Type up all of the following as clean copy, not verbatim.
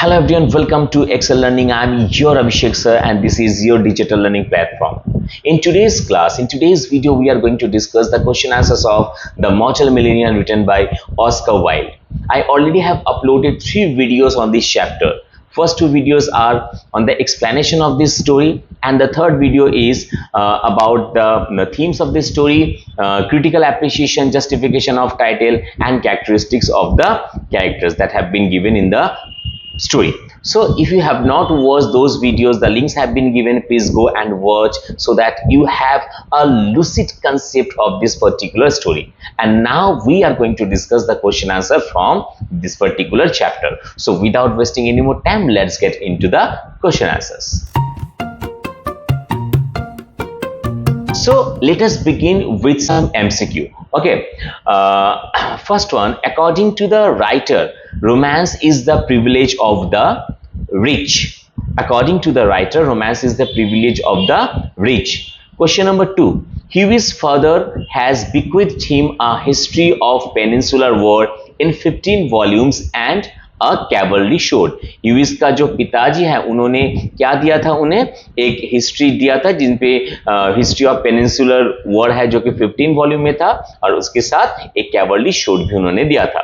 Hello everyone, welcome to Excel Learning. I am your Abhishek sir and this is your digital learning platform. In today's class, in today's video, we are going to discuss the question answers of the Mortal Millennial written by Oscar Wilde. I already have uploaded 3 videos on this chapter. First 2 videos are on the explanation of this story and the third video is about the themes of this story, critical appreciation, justification of title and characteristics of the characters that have been given in the story. So if you have not watched those videos, the links have been given. Please go and watch so that you have a lucid concept of this particular story. And now we are going to discuss the question answer from this particular chapter. So without wasting any more time, let's get into the question answers. So let us begin with some MCQ. Okay, first one, according to the writer, romance is the privilege of the rich. According to the writer, romance is the privilege of the rich. Question number 2, Huey's father has bequeathed him a history of Peninsular War in 15 volumes and a cavalry sword. ह्यूइस का जो पिताजी है उन्होंने क्या दिया था, उन्हें एक हिस्ट्री दिया था जिन पे हिस्ट्री ऑफ पेनिनसुलर वॉर है जो कि 15 वॉल्यूम में था और उसके साथ एक कैवलरी स्वॉर्ड भी उन्होंने दिया था.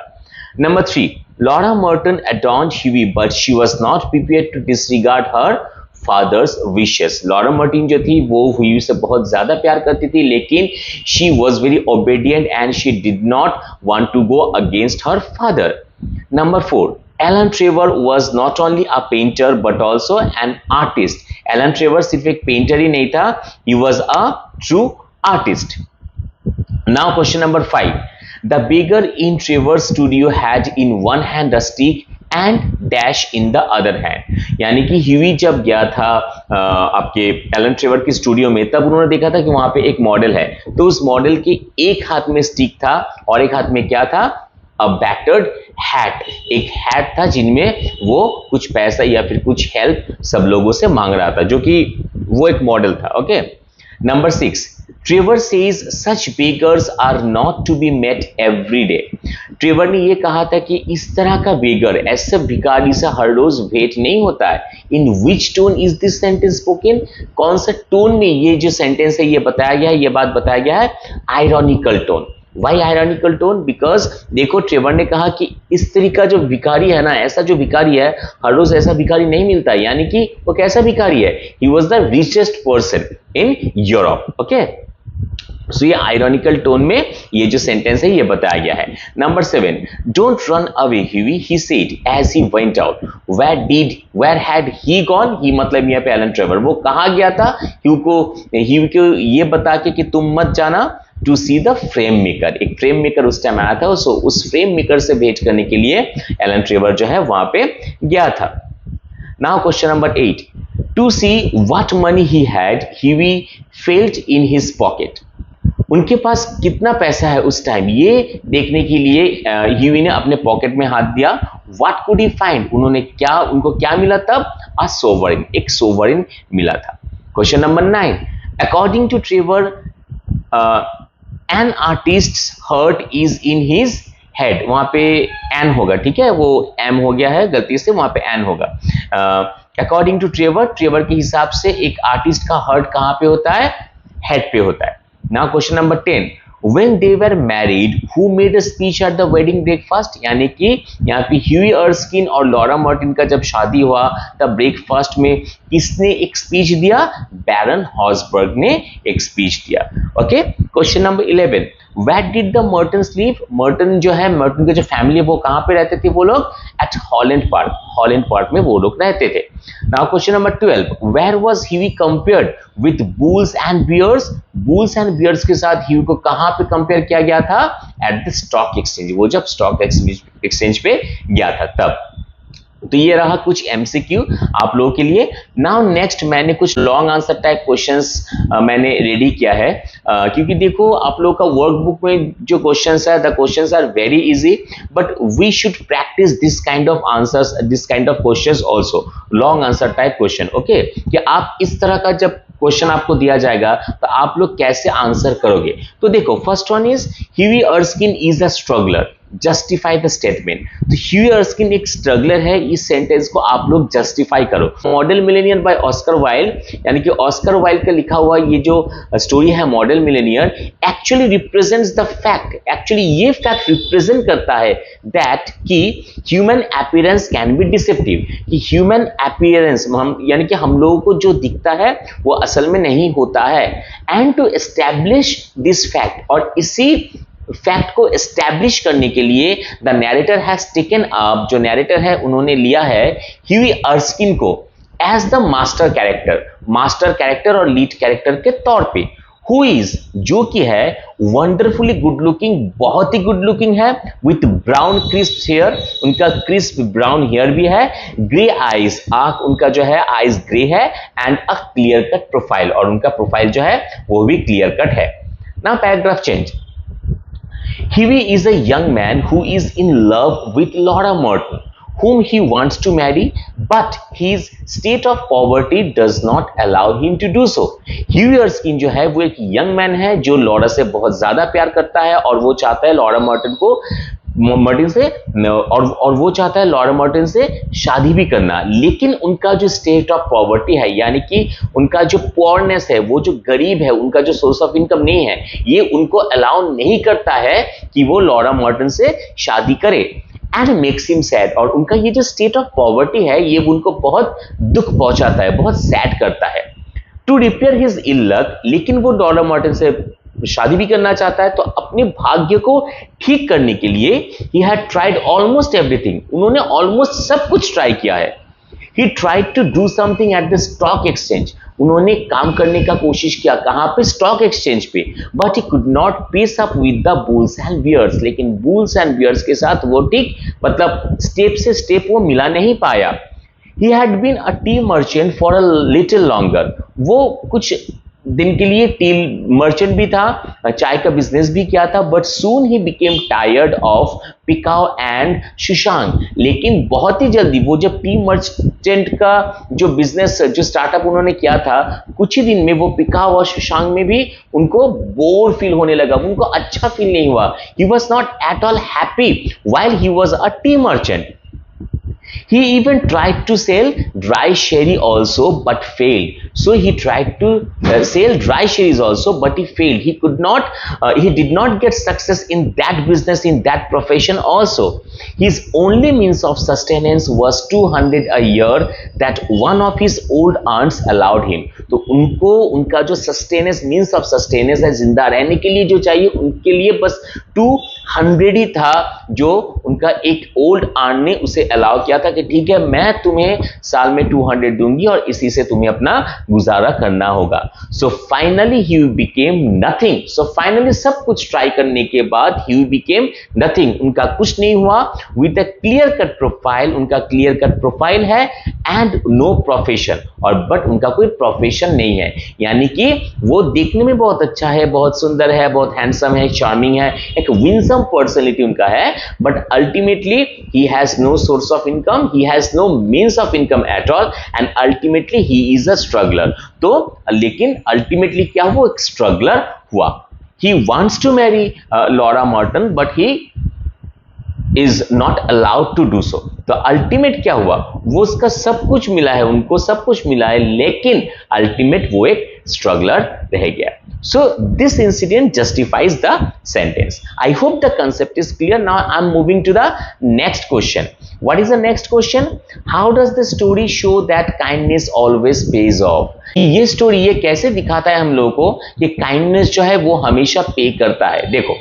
Number 3, Laura Merton adorned Huey but she was not prepared to disregard her father's wishes. Laura Martin जो थी वो ह्यूई से बहुत ज्यादा प्यार करती थी लेकिन she was very obedient and she did not want to go against her father. Number 4, Alan Trevor was not only a painter but also an artist. Alan Trevor सिर्फ एक पेंटर ही नहीं था, he was a true artist. Now question number 5, the beggar in Trevor's studio had in one hand a stick and dash in the other hand. यानी कि Huey जब गया था आपके एलन ट्रेवर की स्टूडियो में तब उन्होंने देखा था कि वहां पे एक मॉडल है, तो उस मॉडल के एक हाथ में स्टिक था और एक हाथ में क्या था, अ बैटर्ड हैट. एक हैट था जिनमें वो कुछ पैसा या फिर कुछ हेल्प सब लोगों से मांग रहा था, जो कि वो एक मॉडल था. Okay. Number 6, Trevor says such beggars are not to be met every day. Trevor ने ये कहा था कि इस तरह का बेगर, ऐसा भिखारी सा हर रोज भेंट नहीं होता है. In which tone is this sentence spoken. कौन सा टोन में ये जो सेंटेंस है ये बताया गया है, ये बात बताया गया है, ironical tone. Why ironical tone? Because देखो ट्रेवर ने कहा कि इस तरीका जो भिखारी है ना, ऐसा जो भिखारी है हर रोज ऐसा भिखारी नहीं मिलता, यानी कि वो कैसा भिखारी है, he was the richest person in Europe. Okay, so ये आयरॉनिकल टोन में ये जो सेंटेंस है ये बताया गया है. Number 7, don't run away Hughie he said as he went out. Where had he gone. He मतलब यहाँ पे एलन ट्रेवर, वो कहाँ गया था, ह्यूई को ये बता के कि तुम मत जाना, to see the frame maker. एक फ्रेम मेकर उस टाइम आया था, सो उस फ्रेम मेकर से भेंट करने के लिए एलन ट्रेवर जो है वहां पे गया था. Now question number 8, to see what money he had Huey felt in his pocket. उनके पास कितना पैसा है उस टाइम, ये देखने के लिए ह्यूई ने अपने पॉकेट में हाथ दिया. व्हाट कुड ही फाइंड, उनको क्या मिला तब, अ सोवरिन, एक सोवरिन मिला था. Question number 9, according to Trevor an artist's heart is in his head. वहां पे एन होगा, ठीक है, वो एम हो गया है गलती से, वहां पे एन होगा. अकॉर्डिंग टू ट्रेवर के हिसाब से एक आर्टिस्ट का हर्ट कहां पे होता है, हेड पे होता है. Now question number 10, when they were married who made a speech at the wedding breakfast. यानी कि यहाँ पे ह्यूई अर्स्किन और लॉरा मर्टिन का जब शादी हुआ तब ब्रेकफास्ट में किसने एक स्पीच दिया, बैरन हॉसबर्ग ने एक स्पीच दिया. Okay. Question number 11, Where did the Mertons live? Merton जो है, मर्टन के जो फैमिली है वो कहाँ पे रहते थे वो लोग, एट हॉलैंड पार्क में वो लोग रहते थे. Now question number 12, Where was Huey compared with bulls and bears? Bulls and bears के साथ ह्यूई को कहाँ पे कंपेयर किया गया था, एट द स्टॉक एक्सचेंज. वो जब स्टॉक एक्सचेंज पे गया था तब. तो ये रहा कुछ एमसीक्यू आप लोगों के लिए. नाउ नेक्स्ट मैंने कुछ लॉन्ग आंसर टाइप क्वेश्चंस मैंने रेडी किया है, क्योंकि देखो आप लोगों का वर्कबुक में जो क्वेश्चंस है, the questions are very easy but we should practice this kind of answers, this kind of questions also, long answer type question. Okay, कि आप इस तरह का जब क्वेश्चन आपको दिया जाएगा तो आप लोग कैसे आंसर करोगे. तो देखो first one is Huey Erskine is a struggler. Justify the statement. तो ह्यू अर्स्किन एक स्ट्रगलर है, इस सेंटेंस को आप लोग जस्टिफाई करो। Model millionaire by Oscar Wilde, यानी कि ऑस्कर वाइल्ड का लिखा हुआ ये जो स्टोरी है model Millionaire, actually represents the fact, actually ये फैक्ट रिप्रेजेंट करता है दैट कि human appearance can be deceptive, कि ह्यूमन अपीयरेंस यानी कि हम लोगों को जो दिखता है वो असल में नहीं होता है। And to establish this fact, और इसी फैक्ट को एस्टैब्लिश करने के लिए the narrator has taken up, जो नैरेटर है उन्होंने लिया है ह्यू अर्स्किन को एज द मास्टर कैरेक्टर और लीड कैरेक्टर के तौर पे। हु इज, जो कि है वंडरफुली गुड लुकिंग, बहुत ही गुड लुकिंग है, विथ ब्राउन क्रिस्प हेयर, उनका क्रिस्प ब्राउन हेयर भी है, ग्रे आईज, आंख उनका जो है आईज ग्रे है, and a clear cut profile, और उनका प्रोफाइल जो है वो भी क्लियर कट है। Now paragraph change. Huey is a young man who is in love with Laura Merton, whom he wants to marry, but his state of poverty does not allow him to do so. Huey Erskine जो है वो एक young man है जो Laura से बहुत ज्यादा प्यार करता है, और वो चाहता है लॉरा मर्टन से और वो चाहता है लॉरा मर्टन से शादी भी करना, लेकिन उनका जो स्टेट ऑफ पॉवर्टी है, यानी कि उनका जो पुअरनेस है, वो जो गरीब है, उनका जो सोर्स ऑफ इनकम नहीं है, ये उनको अलाउ नहीं करता है कि वो लॉरा मर्टन से शादी करे। एंड मेक्स हिम सैड, और उनका ये जो स्टेट ऑफ पॉवर्टी है ये उनको बहुत दुख पहुंचाता है, बहुत सैड करता है। To repair his ill luck, लेकिन वो लॉरा मर्टन से शादी भी करना चाहता है, तो अपने भाग्य को ठीक करने के लिए he had tried almost everything, उन्होंने ऑलमोस्ट सब कुछ ट्राई किया है। he tried to do something at the stock exchange, उन्होंने काम करने का कोशिश किया, कहां पे, स्टॉक एक्सचेंज पे, but he could not pace up with the bulls and bears, लेकिन bulls and bears के साथ वो ठीक मतलब स्टेप से स्टेप वो मिला नहीं पाया। he had been a tea merchant for a little longer, वो कुछ दिन के लिए टी मर्चेंट भी था, चाय का बिजनेस भी किया था, but soon he became tired of pekoe and souchong, लेकिन बहुत ही जल्दी वो जब टी मर्चेंट का जो बिजनेस जो स्टार्टअप उन्होंने किया था, कुछ ही दिन में वो पिकाओ और शुशांक में भी उनको बोर फील होने लगा, उनको अच्छा फील नहीं हुआ। He was not at all happy while he was a T merchant. He even tried to sell dry sherry also, but failed. So he tried to sell dry sherries also, but he failed. He could not, he did not get success in that business, in that profession also. His only means of sustenance was 200 a year that one of his old aunts allowed him. तो उनको उनका जो sustenance, means of sustenance है, जिंदा रहने के लिए जो चाहिए, उनके लिए बस 200 ही था, जो उनका एक ओल्ड आंट ने उसे अलाउ किया था कि ठीक है मैं तुम्हें साल में 200 दूंगी और इसी से तुम्हें अपना गुजारा करना होगा। So finally he became nothing, so finally सब कुछ ट्राई करने के बाद ही बिकेम नथिंग, उनका कुछ नहीं हुआ। With a clear cut profile, उनका क्लियर कट प्रोफाइल है, एंड नो प्रोफेशन, और बट उनका कोई प्रोफेशन नहीं है, यानी कि वो देखने में बहुत अच्छा है, बहुत सुंदर है, बहुत हैंडसम है, चार्मिंग है, एक विंसम पर्सनैलिटी उनका है, but ultimately he has no source of income, he has no means of income at all, and ultimately he is a struggler। तो लेकिन ultimately क्या वो एक struggler हुआ। he wants to marry Laura Merton, but he is not allowed to do so। तो ultimate क्या हुआ, वो उसका सब कुछ मिला है, उनको सब कुछ मिला है, लेकिन अल्टीमेट वो एक स्ट्रगलर रह गया। So this incident justifies the sentence. I hope the concept is clear. Now I'm moving to the next question. What is the next question? How does the story show that kindness always pays off? ये story ये कैसे दिखाता है हम लोगों को कि kindness जो है वो हमेशा पे करता है। देखो,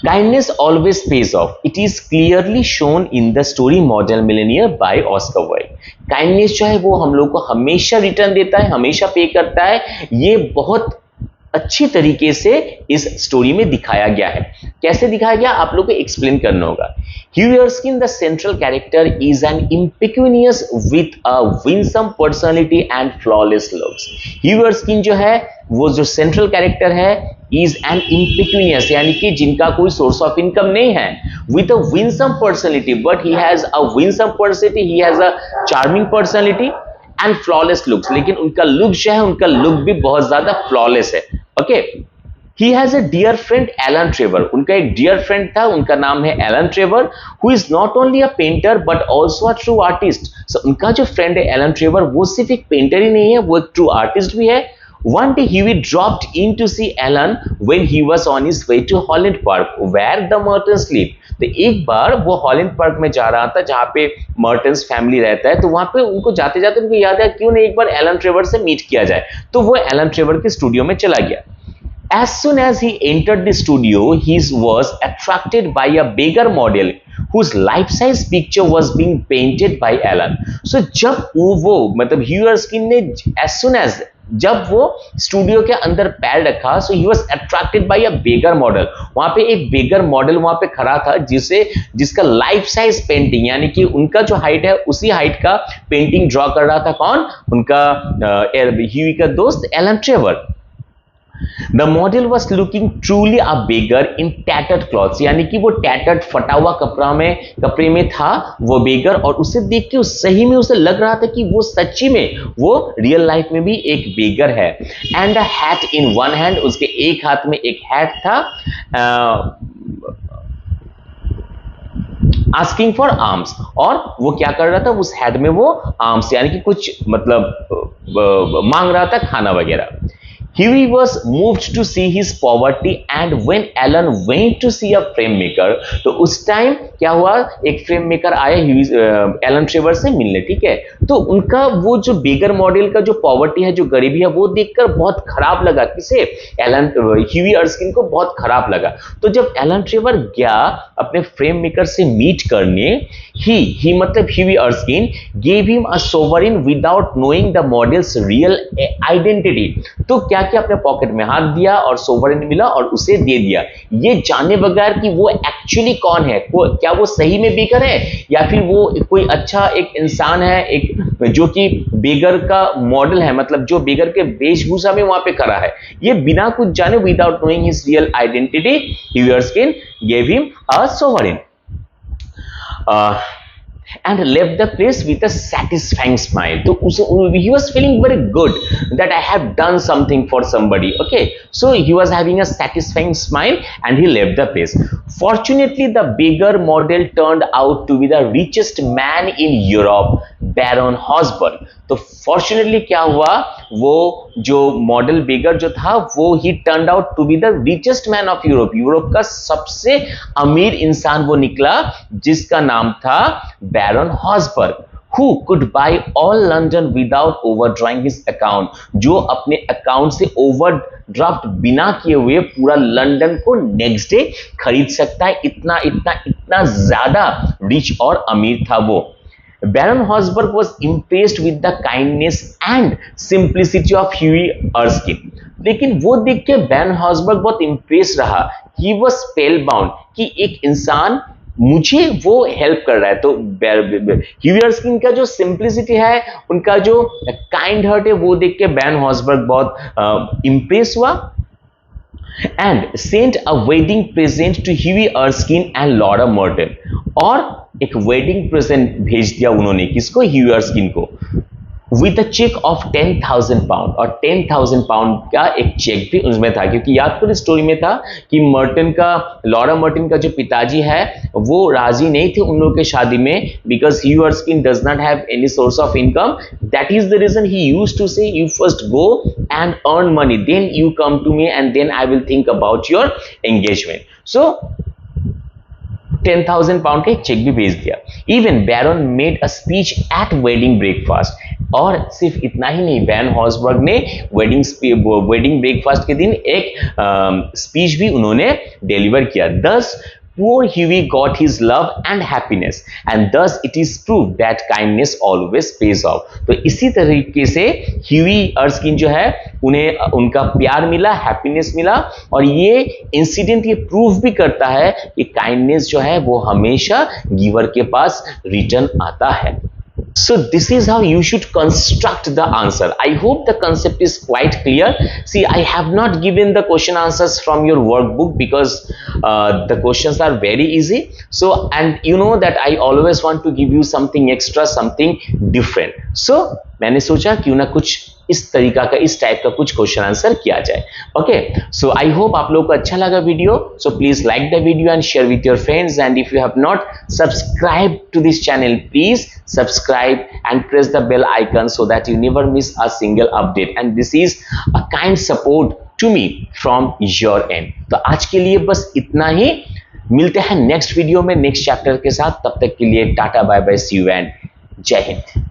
kindness always pays off. It is clearly shown in the story Model Millionaire by Oscar Wilde. Kindness जो है वो हम लोग को हमेशा रिटर्न देता है, हमेशा पे करता है। ये बहुत अच्छी तरीके से इस स्टोरी में दिखाया गया है। कैसे दिखाया गया आप लोग को एक्सप्लेन करना होगा। Hugh Erskine, the central character, is an impecunious with a winsome personality and flawless looks. Hugh Erskine जो है वो जो सेंट्रल कैरेक्टर है is an impecunious, यानी कि जिनका कोई सोर्स ऑफ इनकम नहीं है, with a winsome personality, but he has a winsome personality, he has a charming personality and flawless looks, लेकिन उनका लुक जो है, उनका लुक भी बहुत ज्यादा फ्लॉलेस है। Okay, he has a dear friend Alan Trevor, उनका एक डियर फ्रेंड था, उनका नाम है Alan Trevor, who is not only a painter but also a true artist. So उनका जो फ्रेंड है एलन ट्रेवर, वो सिर्फ एक पेंटर ही नहीं है, वो एक ट्रू आर्टिस्ट भी है। One day Huey dropped in to see Alan when he was on his way to Holland Park, where the Mertens live. तो एक बार वो हॉलैंड पार्क में जा रहा था जहां पे मर्टन्स फैमिली रहता है, तो वहां पे उनको जाते जाते उनको याद है क्यों नहीं एक बार एलन ट्रेवर से मीट किया जाए, तो वो एलन ट्रेवर के स्टूडियो में चला गया। As soon as he entered the studio, he was attracted by a bigger model whose life-size picture was being painted by Alan. So जब वो मतलब ह्यूई अर्स्किन ने as soon as जब वो स्टूडियो के अंदर पैर रखा, so he was attracted by a beggar model, वहां पे एक बेगर मॉडल वहां पे खड़ा था जिसका लाइफ साइज पेंटिंग, यानी कि उनका जो हाइट है उसी हाइट का पेंटिंग ड्रॉ कर रहा था। कौन? उनका ह्यूई का दोस्त Alan Trevor. The model was looking truly a beggar in tattered clothes, यानी कि वो टैटर्ड फटा हुआ कपड़े में था वो बेगर, और उसे देख के सही में उसे लग रहा था कि वो सच्ची में वो रियल लाइफ में भी एक बेगर है। And a hat in one hand, उसके एक हाथ में एक हैट था, आस्किंग फॉर आर्म्स, और वो क्या कर रहा था उस हैट में, वो आर्म्स यानी कि कुछ मतलब मांग रहा था खाना वगैरह। Huey was moved to see his poverty and when Alan went to see a frame maker, तो उस टाइम क्या हुआ, एक फ्रेम मेकर आया एलन ट्रेवर से मिलने, ठीक है, तो उनका वो जो बेगर मॉडल का जो पॉवर्टी है, जो गरीबी है, वो देखकर बहुत खराब लगा, किसे? ह्यूई अर्स्किन को बहुत खराब लगा। तो जब एलन ट्रेवर गया अपने फ्रेम मेकर से मीट करने, ही मतलब Huey Erskine gave him a sovereign without knowing the model's real identity। तो क्या किया, अपने पॉकेट में हाथ दिया और सोवरेन मिला और उसे दे दिया, ये जाने बगैर कि वो एक्चुअली कौन है, क्या वो सही में बेगर है या फिर वो कोई अच्छा एक इंसान है, एक जो कि बेगर का मॉडल है, मतलब जो बेगर के वेशभूषा में वहां पे खड़ा है, ये बिना कुछ जाने, without knowing his real identity, Huey Erskine gave him a sovereign and left the place with a satisfying smile। तो he was feeling very good that I have done something for somebody, okay, so he was having a satisfying smile and he left the place। Fortunately the beggar model turned out to be the richest man in Europe, Baron Hosburg। तो fortunately क्या हुआ, वो जो model beggar जो था वो ही turned out to be the richest man of Europe, Europe का सबसे अमीर इंसान वो निकला, जिसका नाम था Baron Hausberg, who could buy all London without overdrawing his account, जो अपने अकाउंट से ओवरड्राफ्ट बिना किए हुए पूरा लंदन को नेक्स्ट डे खरीद सकता है, इतना इतना इतना ज्यादा रिच और अमीर था वो। Baron Hosburg was impressed with the kindness and simplicity of Huey Erskine। लेकिन वो देख के बैरन हॉसबर्ग बहुत इंप्रेस रहा, he was spellbound कि एक इंसान मुझे वो हेल्प कर रहा है। तो ह्यूई अर्स्किन का जो सिंप्लिसिटी है, उनका जो काइंड हार्ट है, वो देख के बैरन हॉसबर्ग बहुत इंप्रेस हुआ and sent a wedding present to Huey Erskine and Laura Merton। और एक वेडिंग प्रेजेंट भेज दिया उन्होंने, किसको? ह्यूई अर्स्किन को, with a cheque of 10,000 pound, और 10,000 पाउंड का एक चेक भी उसमें था, क्योंकि याद करो स्टोरी में था कि मर्टन का, लॉरा मर्टन का जो पिताजी है वो राजी नहीं थे उन लोगों के शादी में, because Hughie Erskine does not have any source of income. That is the reason he used to say you first go and earn money, then you come to me and then I will think about your engagement. So 10,000 pound का एक cheque भी भेज दिया। Even Baron made a speech at wedding breakfast, और सिर्फ इतना ही नहीं, बैरन हॉसबर्ग ने वेडिंग ब्रेकफास्ट के दिन एक स्पीच भी उन्होंने डिलीवर किया। दस poor Huey got his love and happiness and thus it is proved that kindness always pays off। तो इसी तरीके से ह्यूई अर्स्किन जो है, उन्हें उनका प्यार मिला, हैप्पीनेस मिला, और ये इंसिडेंट ये प्रूव भी करता है कि काइंडनेस जो है वो हमेशा गिवर के पास रिटर्न आता है। So this is how you should construct the answer। I hope the concept is quite clear। See, I have not given the question answers from your workbook because the questions are very easy। So, and you know that I always want to give you something extra, something different। So मैंने सोचा क्यों ना कुछ इस तरीका का, इस type का कुछ क्वेश्चन आंसर किया जाए। ओके, सो आई होप आप लोगों को अच्छा लगा video. So please like the video and share with your friends, and if you have not subscribe to this channel, please subscribe and press the bell icon so that you never miss a single update, and this is a kind support to me from your end। तो आज के लिए बस इतना ही, मिलते हैं next video में नेक्स्ट चैप्टर के साथ। तब तक के लिए tata bye bye, see you and जय हिंद।